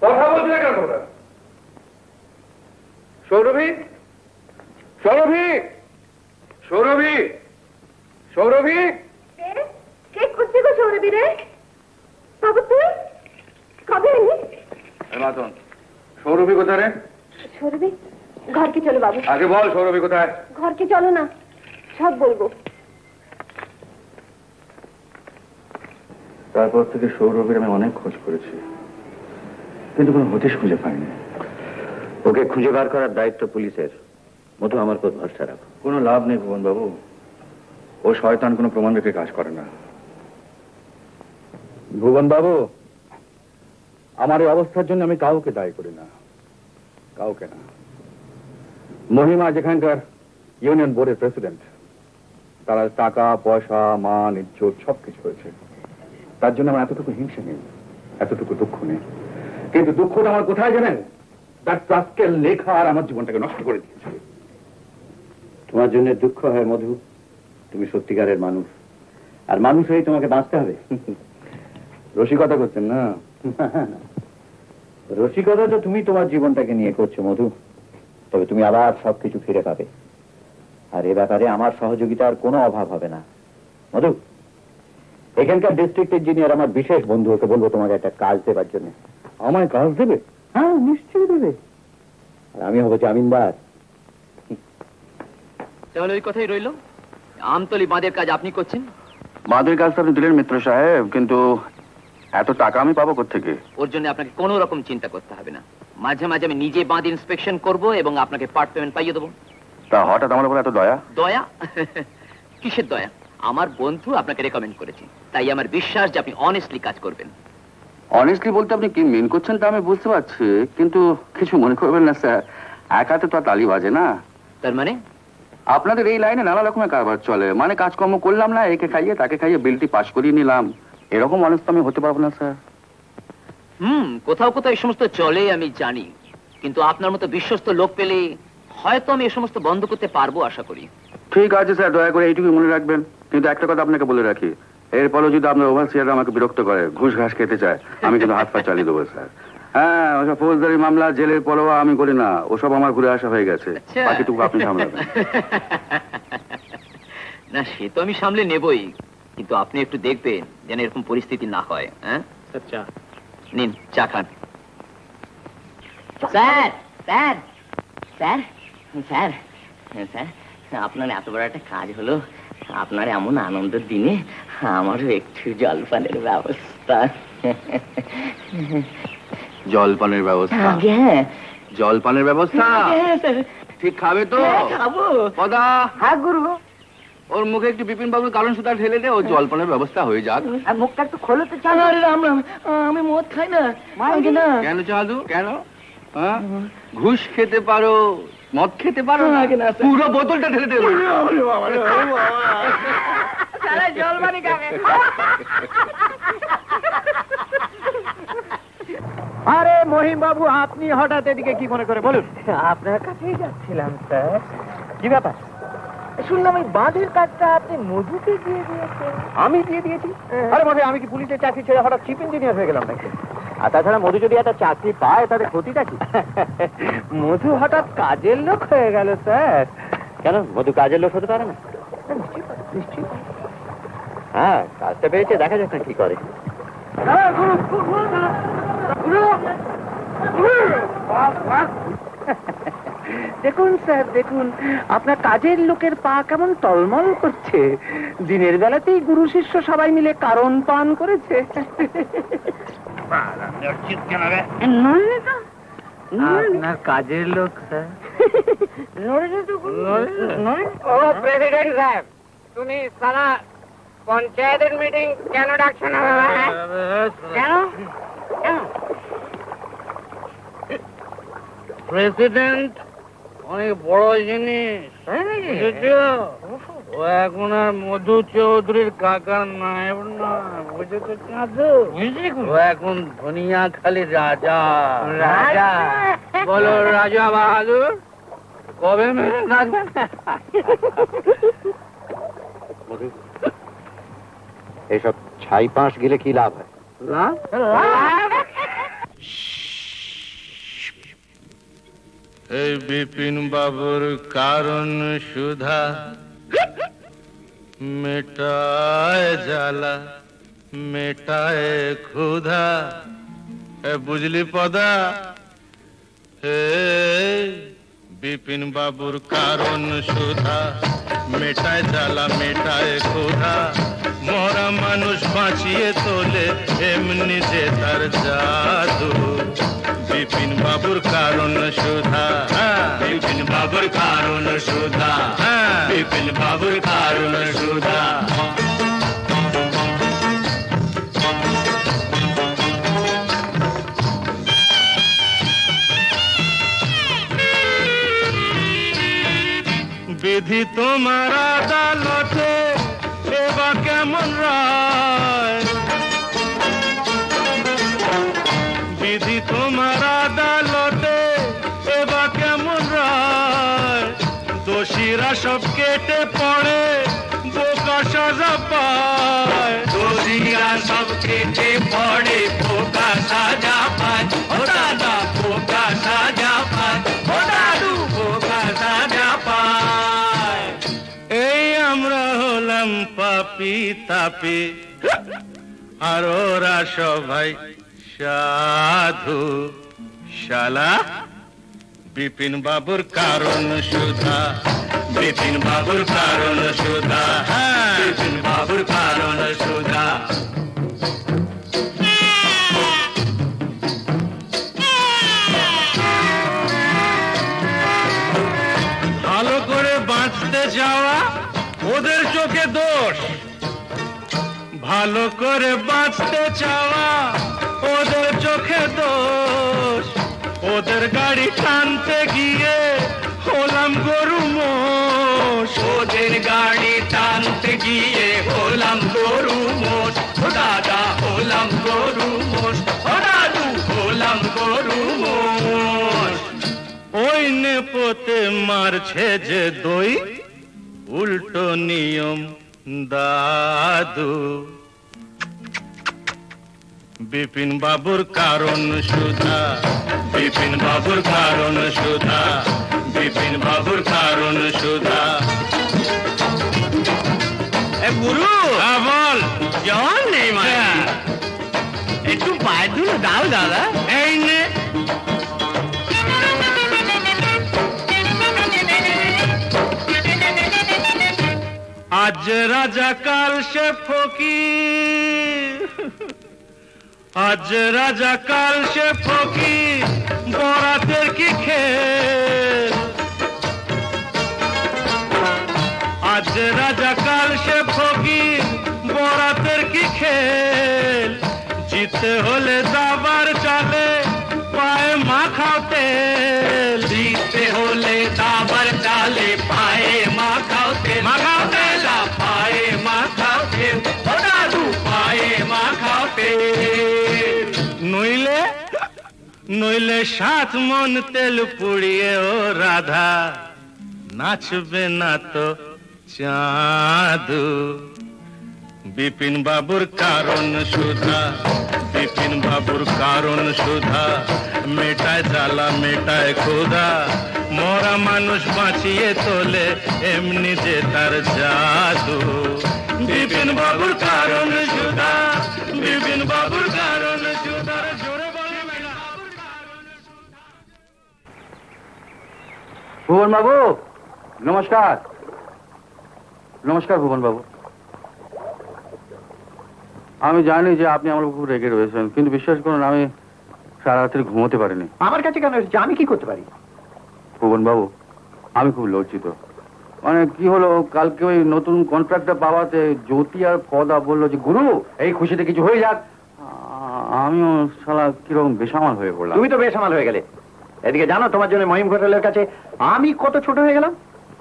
কথা বলছে না কেন তোমরা? সৌরভী, সৌরভী, সৌরভী, সৌরভী। কে খুঁজছে গো সৌরভী রে? বাবু তুই কবে এলি? মাতন, সৌরভী কোথায় রে? সৌরভী ঘরকে চলো বাবু। আগে বল সৌরভী কোথায়? ঘরকে চলো না, সব বলবো। তারপর থেকে সৌরভীর আমি অনেক খোঁজ করেছি, কিন্তু কোনো হদিশ খুঁজে পাইনি। ওকে খুঁজে বার করার দায়িত্ব পুলিশের। মধু আমার উপর ভরসা রাখো। কোনো লাভ নেই ভুবন বাবু, ও শয়তান কোনো প্রমাণ রেখে কাজ করে না। ভুবন বাবু, আমার এই অবস্থার জন্য আমি কাউকে দায়ী করি না, কাউকে না। মহিমা যেখানকার ইউনিয়ন বোর্ডের প্রেসিডেন্ট, তারা টাকা পয়সা মান ইজ্জত সবকিছু হয়েছে, তার জন্য আমার এতটুকু হিংসা নেই, এতটুকু দুঃখ নেই। কিন্তু দুঃখটা আমার কোথায় জানেন? তার প্রাস্কেল লেখা আর আমার জীবনটাকে নষ্ট করে দিয়েছে। তোমার জন্য দুঃখ হয় মধু, তুমি সত্যিকারের মানুষ, আর মানুষ হয়ে তোমাকে বাঁচতে হবে। রসিকতা করছেন না? রসিকতা তো তুমি তোমার জীবনটাকে নিয়ে করছো মধু, তবে তুমি আবার সবকিছু ফিরে পাবে, আর এ ব্যাপারে আমার সহযোগিতার কোনো অভাব হবে না। মধু, এখানকার ডিস্ট্রিক্ট ইঞ্জিনিয়ার আমার বিশেষ বন্ধু, ওকে বলবো তোমাকে একটা কাজ দেবার জন্য। আমায় কাজ দেবে? হ্যাঁ নিশ্চয়ই দেবে, আর আমি হবো জামিনদার। তাহলে ওই কথাই রইল, আমতলি বাঁধের কাজ আপনি করছেন? বাঁধের কাজ তো আপনি দিলেন মিত্র সাহেব, কিন্তু এত টাকা আমি পাবো কোত্থেকে? ওর জন্য আপনাকে কোনো রকম চিন্তা করতে হবে না। মাঝে মাঝে আমি নিজে বাঁধ ইন্সপেকশন করব এবং আপনাকে পার্ট পেমেন্ট পাইয়ে দেবো। তা হঠাৎ আমার উপর এত দয়া? দয়া? কিসের দয়া? আমার বন্ধু আপনাকে রেকমেন্ড করেছে, তাই আমার বিশ্বাস যে আপনি অনেস্টলি কাজ করবেন। অনেস্টলি বলতে আপনি কি মেন করছেন তা আমি বুঝতে পারছি, কিন্তু কিছু মনে করবেন না স্যার, একাতে তো আর তালি বাজে না। তার মানে? আপনাদের এই লাইনে নানা রকমের কারবার চলে, মানে কাজকর্ম করলাম না, একে খাইয়ে তাকে খাইয়ে বিলটি পাস করিয়ে নিলাম, এরকম অনেস্ট আমি হতে পারবো না স্যার। কোথাও কোথাও এই সমস্ত চলে আমি জানি, কিন্তু আপনার মতো বিশ্বস্ত লোক পেলে হয়তো আমি এই সমস্ত বন্ধ করতে পারবো আশা করি। ঠিক আছে স্যার, দয়া করে এইটুকু মনে রাখবেন। কিন্তু একটা কথা আপনাকে বলে রাখি, এরপরও যদি আপনার ওভারসিয়ার আমাকে বিরক্ত করে, ঘুষ ঘাস খেতে চায়, আমি কিন্তু হাত পা চালিয়ে দেবো স্যার। হ্যাঁ, ওসব ফৌজদারি মামলা জেলের পরোয়া আমি করি না, ওসব আমার ঘুরে আসা হয়ে গেছে, বাকিটুকু আপনি সামলাবেন। না সে তো আমি সামলে নেবই, কিন্তু আপনি একটু দেখবেন যেন এরকম পরিস্থিতি না হয়। হ্যাঁ আচ্ছা, নিন চা খান। Sir sir sir sir sir, আপনার এত বড় একটা কাজ হলো, আপনার এমন আনন্দের দিনে আমারও একটু জলপানের ব্যবস্থা। জলপানের ব্যবস্থা? হ্যাঁ। জলপানের ব্যবস্থা? ঠিক খাবে তো? খাবো। পদা। হ্যাঁ গুরু। ওর মুখে একটু বিপিন বাবুর কারণ সুতা ঢেলে দে, ও জলপানের ব্যবস্থা হয়ে যাক। মুখটা একটু খোলো তো। চাল রাম রাম, আমি মদ খাই না। কেন চাঁদু, কেন? ঘুষ খেতে পারো, মদ খেতে পারো না, পুরো বোতলটা ঢেলে দেবে। জলপানি খাবে। আরে মহিম বাবু, আপনি হঠাৎ এদিকে কি মনে করে বলুন? আপনার কাছেই যাচ্ছিলাম স্যার। কি ব্যাপার? শুনলাম এই বাঁধের কাজটা আপনি মধুকে দিয়ে দিয়েছেন। আমি দিয়ে দিয়েছি? আরে মধু, আমি কি পুলিশের চাকরি ছেড়ে হঠাৎ চিফ ইঞ্জিনিয়ার হয়ে গেলাম নাকি? আর তাছাড়া মধু যদি একটা চাকরি পায় তাদের ক্ষতিটা কি? মধু হঠাৎ কাজের লোক হয়ে গেল স্যার। কেন, মধু কাজের লোক হতে পারে না? নিশ্চয়ই। হ্যাঁ, কাজটা পেয়েছে, দেখা যাক না কি করে। দেখুন স্যার, দেখুন আপনার কাজের লোকের পা কেমন টলমল করছে। দিনের বেলাতেই গুরু শিষ্য সবাই মিলে কারণ পান করেছে। আপনার কাজের লোক স্যার। ও প্রেসিডেন্ট সাহেব, তুমি সারা পঞ্চায়েতের মিটিং কেন ডাকছো না? কেন? প্রেসিডেন্ট অনেক বড় জিনিস, ও এখন আর মধু চৌধুরীর কাকার নায়েব না, বুঝেছো? ও এখন ধনিয়া খালি রাজা। রাজা বলো, রাজা বাহাদুর কবে মেরে থাকবেন? এইসব ছাই পাঁশ গেলে কি লাভ হয়? এই বিপিন বাবুর কারণ সুধা মেটায় জ্বালা মেটায় ক্ষুধা। বুঝলি পদা? হে বিপিন বাবুর কারণ সুধা মেটায় জ্বালা মেটায় ক্ষুধা। মরা মানুষ বাঁচিয়ে তোলে এমনি যে তার জাদু। বিপিন বাবুর কারণ সুধা, বিপিন বাবুর কারণ সুধা, বিপিন বাবুর কারণ সুধা। বিধি তোমার আদালতে এবার কেমন রায়? বিধি তোমার আদালতে এবার কেমন রায়? দোষীরা সব কেটে পড়ে বোকা সাজা পায়। দোষীরা সব কেটে পড়ে বোকা সাজা পায়। ও দাদা বোকা সাজা পায়, ও দাদু বোকা সাজা পায়। এই আমরা হলাম পাপি তাপি আর ওরা সবাই সাধু। শালা বিপিন বাবুর কারণ সুধা, বিপিন বাবুর কারণ সুধা, বিপিন বাবুর কারণ সুধা। ভালো করে বাঁচতে যাওয়া ওদের চোখে দোষ। ভালো করে বাঁচতে চাওয়া ওদের চোখে দোষ। ওদের গাড়ি টানতে গিয়ে হলাম গরু মোষ। ওদের গাড়ি টানতে গিয়ে হলাম গরু মোষ। ও দাদা হলাম গরু মোষ, ও দাদু হলাম গরু মোষ। ওই নেপোতে মারছে যে দই উল্টো নিয়ম দাদু। বিপিন বাবুর কারণ সুধা, বিপিন বাবুর কারণ সুধা, বিপিন বাবুর কারণ সুধা। গুরু বল, জন নেই মানে একটু পায়ে ধুলো দাও দাদা। এই নে আজ রাজা কাল সে ফকির, আজ রাজা কাল সে ফকির বরাতের কি খেল। আজ রাজা কাল সে ফকির বরাতের কি খেল। জিতে হলে দাবার চালে পায়ে মাখাও তেল। জিতে হলে দাবার চালে পায়ে মাখাও তেল। মাখাও তেল পায়ে মাখাও তেল, ও দাদু পায়ে মাখাও তেল। নইলে নইলে 7 মন তেল পুড়িয়ে ও রাধা নাচবে না তো চাঁদু। বিপিন বাবুর কারণ সুধা, বিপিন বাবুর কারণ সুধা মেটায় জ্বালা মেটায় ক্ষুধা। মরা মানুষ বাঁচিয়ে তোলে এমনি যে তার জাদু। বিপিন বাবুর কারণ সুধা, বিপিন বাবুর কারণ সুধা। জোরে বলে ভুবন বাবু নমস্কার। নমস্কার ভুবন বাবু। আমি জানি যে আপনি আমার খুব রেগে রয়েছেন, কিন্তু বিশ্বাস করুন আমি সারা রাত্রি ঘুমোতে পারিনি। আমার কাছে কেন এসেছে? আমি কি করতে পারি? ভুবন বাবু আমি খুব লজ্জিত। মানে কি হলো, কালকে ওই নতুন কন্ট্রাক্টটা পাওয়াতে জ্যোতি আর পদা বললো যে গুরু এই খুশিতে কিছু হয়ে যাক। আমিও শালা কিরকম বেসামাল হয়ে পড়লাম। তুমি তো বেসামাল হয়ে গেলে। এদিকে জানো তোমার জন্য মহিম ঘোটালের কাছে আমি কত ছোট হয়ে গেলাম।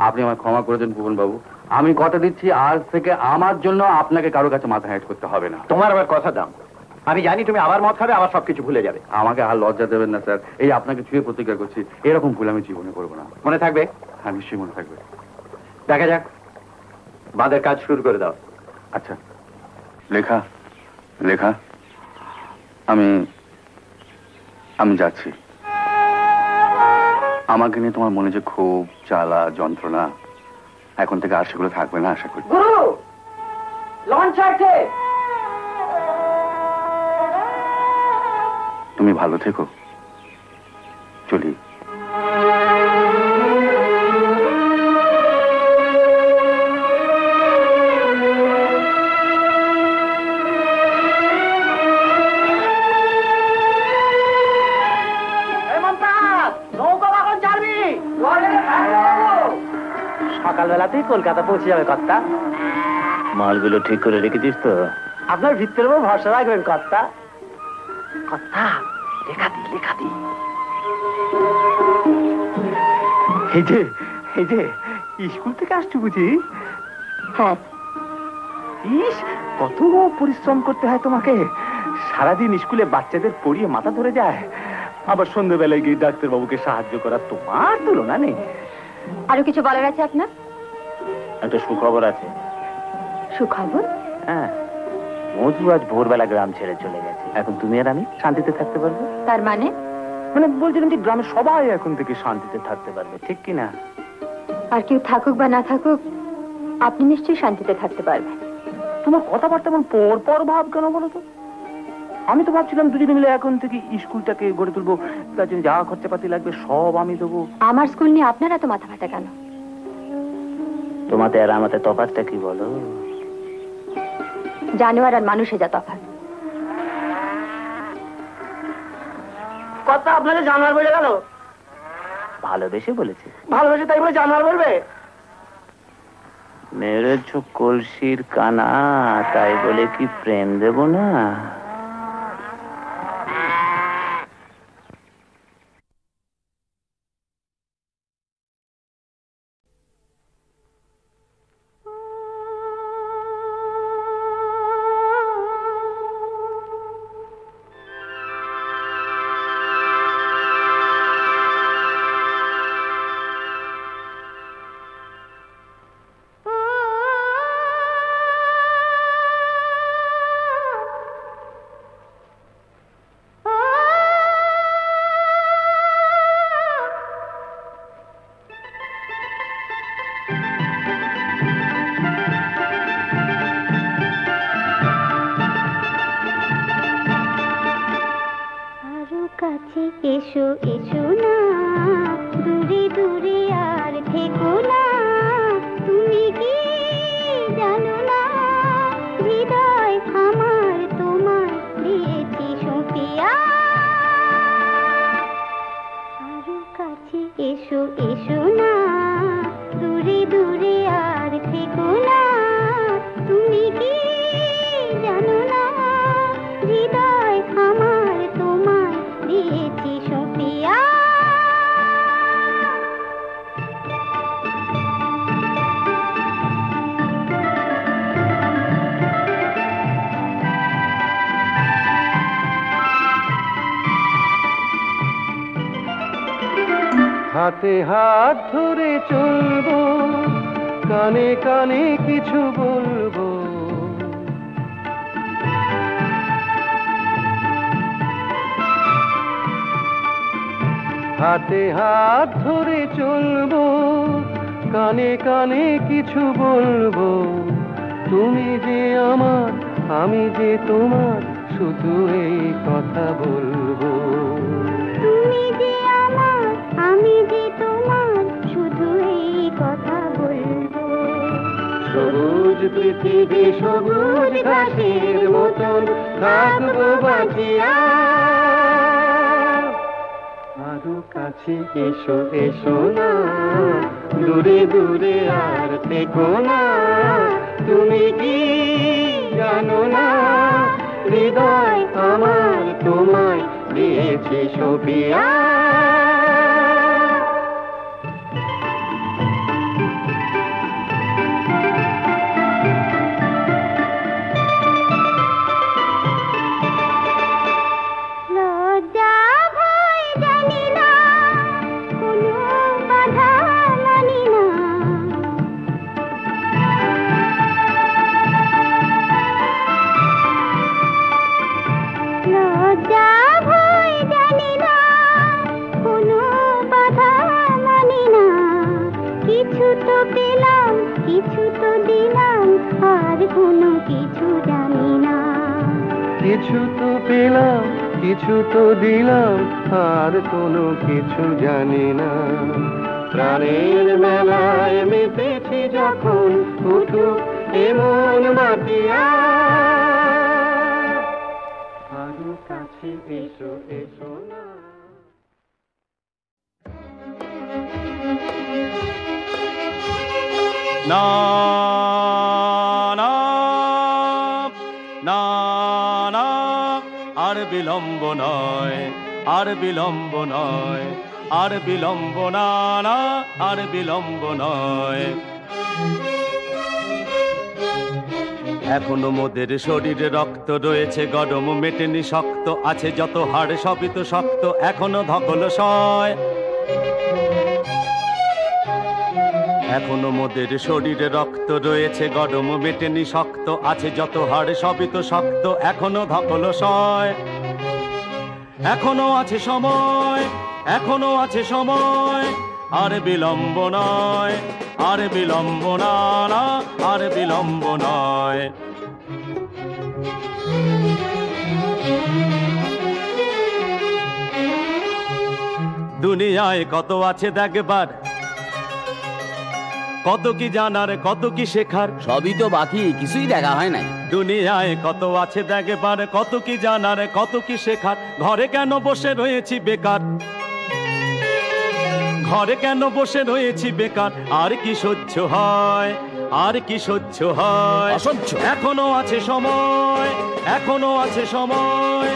আপনি আমায় ক্ষমা করে দেন ভুবন বাবু। আমি কথা দিচ্ছি আজ থেকে আমার জন্য আপনাকে কারো কাছে মাথা হেঁট করতে হবে না। তোমার আবার কথা দাম। আমি জানি তুমি আবার মদ খাবে, আবার সবকিছু ভুলে যাবে। আমাকে আর লজ্জা দেবেন না স্যার। এই আপনাকে ছুঁয়ে প্রতিজ্ঞা করছি এরকম ভুল আমি জীবনে করবো না। মনে থাকবে? হ্যাঁ নিশ্চয়ই মনে থাকবে। দেখা যাক, বাঁধের কাজ শুরু করে দাও। আচ্ছা লেখা লেখা আমি আমি যাচ্ছি। আমাকে নিয়ে তোমার মনে যে খুব জ্বালা যন্ত্রণা এখন থেকে আর সেগুলো থাকবে না আশা করি। গুরু লঞ্চ আছে। তুমি ভালো থেকো, চলি। সকালবেলাতেই কলকাতা পৌঁছে যাবে কর্তা। মালগুলো ঠিক করে রেখেছিস তো? আপনার ভিতরের উপর ভরসা রাখবেন কর্তা। কর্তা লেখা দি। এই যে স্কুল থেকে আসছো বুঝি? হ্যাঁ। ইস কত পরিশ্রম করতে হয় তোমাকে। সারাদিন স্কুলে বাচ্চাদের পড়িয়ে মাথা ধরে যায়, আবার সন্ধ্যেবেলায় গিয়ে ডাক্তারবাবুকে সাহায্য করা তোমার তুলনা নেই। আরো কিছু বলার আছে আপনার? একটা সুখবর আছে। সুখবর? হ্যাঁ, মধু আজ ভোরবেলা গ্রাম ছেড়ে চলে গেছে। এখন তুমি আর আমি শান্তিতে থাকতে পারবো। তার মানে? মানে বলছিলাম যে গ্রামের সবাই এখন থেকে শান্তিতে থাকতে পারবে, ঠিক কি না? আর কেউ থাকুক বা না থাকুক আপনি নিশ্চয়ই শান্তিতে থাকতে পারবেন। তোমার কথাবার্তা এমন পর ভাব কেন বলো তো? আমি তো ভাবছিলাম দুজনে মিলে এখন থেকে স্কুলটাকে গড়ে তুলবো, তার জন্য যা খরচাপাতি লাগবে সব আমি দেবো। আমার স্কুল নিয়ে আপনারা তো মাথা ব্যথা কেন? তোমাতে আর আমাতে তফাৎটা কি বলো? জানোয়ার আর মানুষে যা তফাৎ। কথা আপনাকে জানোয়ার বলে গেল? ভালোবেসে বলেছে। ভালোবেসে তাই বলে জানোয়ার বলবে? মেরেছ কলসির কানা, তাই বলে কি প্রেম দেব না? এসো এসো না, দূরে দূরে আর থেকো না। তুমি কি জানো না, হৃদয় আমার তোমার দিয়েছি সঁপিয়া। আরো কাছে এসো এসো না, দূরে দূরে আর থেকো না। তুমি কি জানো না, হৃদয় আমার তোমার দিয়েছি সঁপিয়া। হাতে হাত ধরে চলবো, কানে কানে কিছু বলবো। হাতে হাত ধরে চলবো, কানে কানে কিছু বলবো। তুমি যে আমার, আমি যে তোমার, শুধু এই কথা বলবো। তুমি যে আমার, আমি যে তোমার, শুধু পৃথিবী সবুজ ঘাসের মতন থাকবো বাঁচিয়া। আরো কাছে এসো এসো না, দূরে দূরে আর থেকো না। তুমি কি জানো না হৃদয় আমার তোমায় দিয়েছে সপিয়া। কিছু তো দিলাম আর কোনো কিছু জানি না। কিছু তো পেলাম কিছু তো দিলাম আর কোনো কিছু জানি না। প্রাণের মেলায় মেতেছি যখন উঠুক এমন বাতিয়া। আরো কাছে এসো এসো না। না না না না, আর বিলম্ব নয়, আর বিলম্ব নয়, আর বিলম্ব না না, আর বিলম্ব নয়। এখনো মোদের শরীরে রক্ত রয়েছে গরম, মেটেনি শক্ত আছে যত হাড় সবই তো শক্ত এখনো ধকল সয়। এখনো মোদের শরীরে রক্ত রয়েছে গরম, মেটেনি শক্ত আছে যত হাড় সবই তো শক্ত এখনো ধকল সয়। এখনো আছে সময়, এখনো আছে সময়, আর বিলম্ব নয়, আর বিলম্ব না না, আর বিলম্ব নয়। দুনিয়ায় কত আছে দেখবার, কত কি জানার, কত কি শেখার, সবই তো বাকি, কিছুই দেখা হয় নাই। দুনিয়ায় কত আছে দেখবার, কত কি জানার, কত কি শেখার। ঘরে কেন বসে রয়েছি বেকার, ঘরে কেন বসে রয়েছি বেকার। আর কি সহ্য হয়, আর কি সহ্য হয়, অসহ্য। এখনো আছে সময়, এখনো আছে সময়,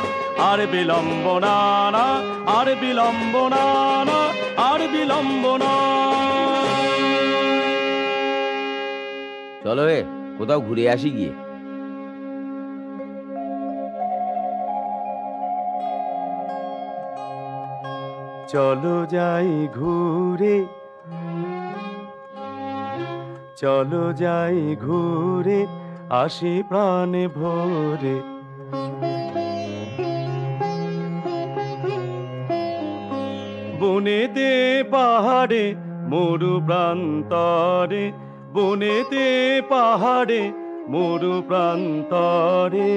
আর বিলম্ব না না, আর বিলম্ব না না, আর বিলম্ব না। চলো রে কোথাও ঘুরে আসি গিয়ে। চলো যাই ঘুরে, চলো যাই ঘুরে আসি প্রাণে ভরে। বনেতে পাহাড়ে মরু প্রান্তরে, বনেতে পাহাড়ে মরু প্রান্তরে।